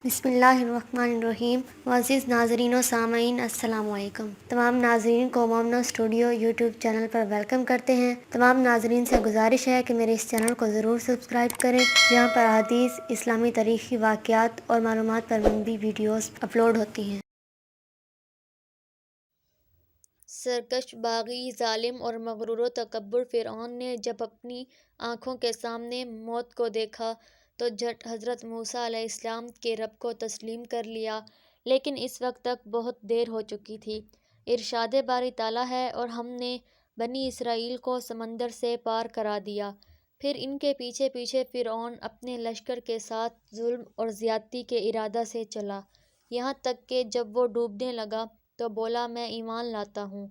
بسم اللہ الرحمن الرحیم۔ معزز ناظرین و سامعین، السلام علیکم۔ تمام ناظرین کو مومنو اسٹوڈیو یوٹیوب چینل پر ویلکم کرتے ہیں۔ تمام ناظرین سے گزارش ہے کہ میرے اس چینل کو ضرور سبسکرائب کریں، جہاں پر احادیث، اسلامی تاریخی واقعات اور معلومات پر مبنی ویڈیوز اپلوڈ ہوتی ہیں۔ سرکش، باغی، ظالم اور مغرور و تکبر فرعون نے جب اپنی آنکھوں کے سامنے موت کو دیکھا تو جھٹ حضرت موسیٰ علیہ السلام کے رب کو تسلیم کر لیا، لیکن اس وقت تک بہت دیر ہو چکی تھی۔ ارشاد باری تعالیٰ ہے، اور ہم نے بنی اسرائیل کو سمندر سے پار کرا دیا، پھر ان کے پیچھے پیچھے فرعون اپنے لشکر کے ساتھ ظلم اور زیادتی کے ارادہ سے چلا، یہاں تک کہ جب وہ ڈوبنے لگا تو بولا، میں ایمان لاتا ہوں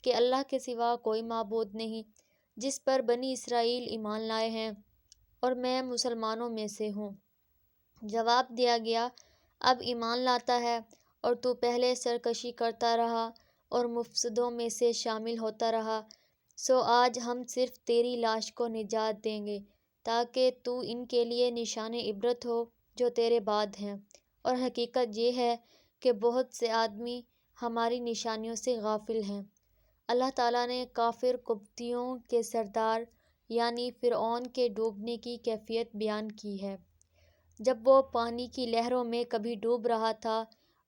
کہ اللہ کے سوا کوئی معبود نہیں، جس پر بنی اسرائیل ایمان لائے ہیں، اور میں مسلمانوں میں سے ہوں۔ جواب دیا گیا، اب ایمان لاتا ہے، اور تو پہلے سرکشی کرتا رہا اور مفسدوں میں سے شامل ہوتا رہا، سو آج ہم صرف تیری لاش کو نجات دیں گے تاکہ تو ان کے لیے نشان عبرت ہو جو تیرے بعد ہیں، اور حقیقت یہ ہے کہ بہت سے آدمی ہماری نشانیوں سے غافل ہیں۔ اللہ تعالیٰ نے کافر قبطیوں کے سردار یعنی فرعون کے ڈوبنے کی کیفیت بیان کی ہے۔ جب وہ پانی کی لہروں میں کبھی ڈوب رہا تھا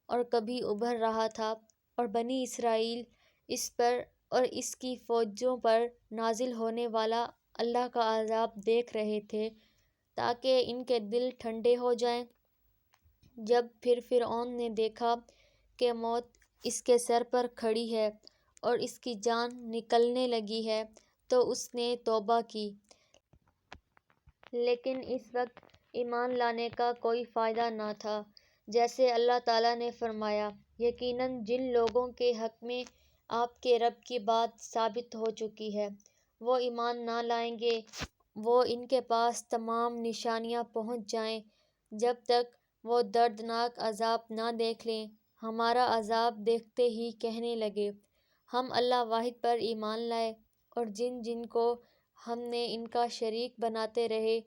اور کبھی ابھر رہا تھا، اور بنی اسرائیل اس پر اور اس کی فوجوں پر نازل ہونے والا اللہ کا عذاب دیکھ رہے تھے تاکہ ان کے دل ٹھنڈے ہو جائیں۔ جب پھر فرعون نے دیکھا کہ موت اس کے سر پر کھڑی ہے اور اس کی جان نکلنے لگی ہے تو اس نے توبہ کی، لیکن اس وقت ایمان لانے کا کوئی فائدہ نہ تھا۔ جیسے اللہ تعالیٰ نے فرمایا، یقیناً جن لوگوں کے حق میں آپ کے رب کی بات ثابت ہو چکی ہے وہ ایمان نہ لائیں گے، وہ ان کے پاس تمام نشانیاں پہنچ جائیں، جب تک وہ دردناک عذاب نہ دیکھ لیں، ہمارا عذاب دیکھتے ہی کہنے لگے، ہم اللہ واحد پر ایمان لائے، اور جن جن کو ہم نے ان کا شریک بناتے رہے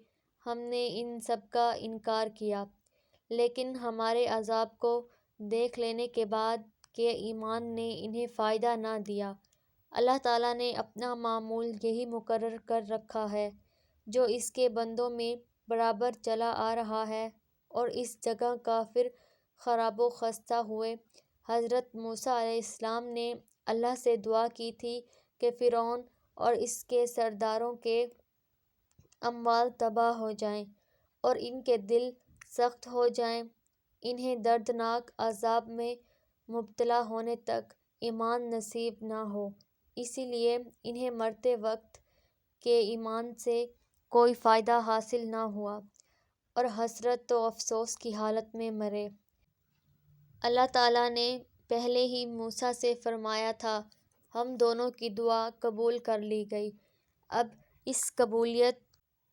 ہم نے ان سب کا انکار کیا، لیکن ہمارے عذاب کو دیکھ لینے کے بعد کہ ایمان نے انہیں فائدہ نہ دیا۔ اللہ تعالیٰ نے اپنا معمول یہی مقرر کر رکھا ہے جو اس کے بندوں میں برابر چلا آ رہا ہے، اور اس جگہ کافر خراب و خستہ ہوئے۔ حضرت موسیٰ علیہ السلام نے اللہ سے دعا کی تھی کہ فرعون اور اس کے سرداروں کے اموال تباہ ہو جائیں اور ان کے دل سخت ہو جائیں، انہیں دردناک عذاب میں مبتلا ہونے تک ایمان نصیب نہ ہو، اسی لیے انہیں مرتے وقت کے ایمان سے کوئی فائدہ حاصل نہ ہوا اور حسرت و افسوس کی حالت میں مرے۔ اللہ تعالیٰ نے پہلے ہی موسیٰ سے فرمایا تھا، ہم دونوں کی دعا قبول کر لی گئی۔ اب اس قبولیت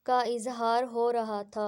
کا اظہار ہو رہا تھا۔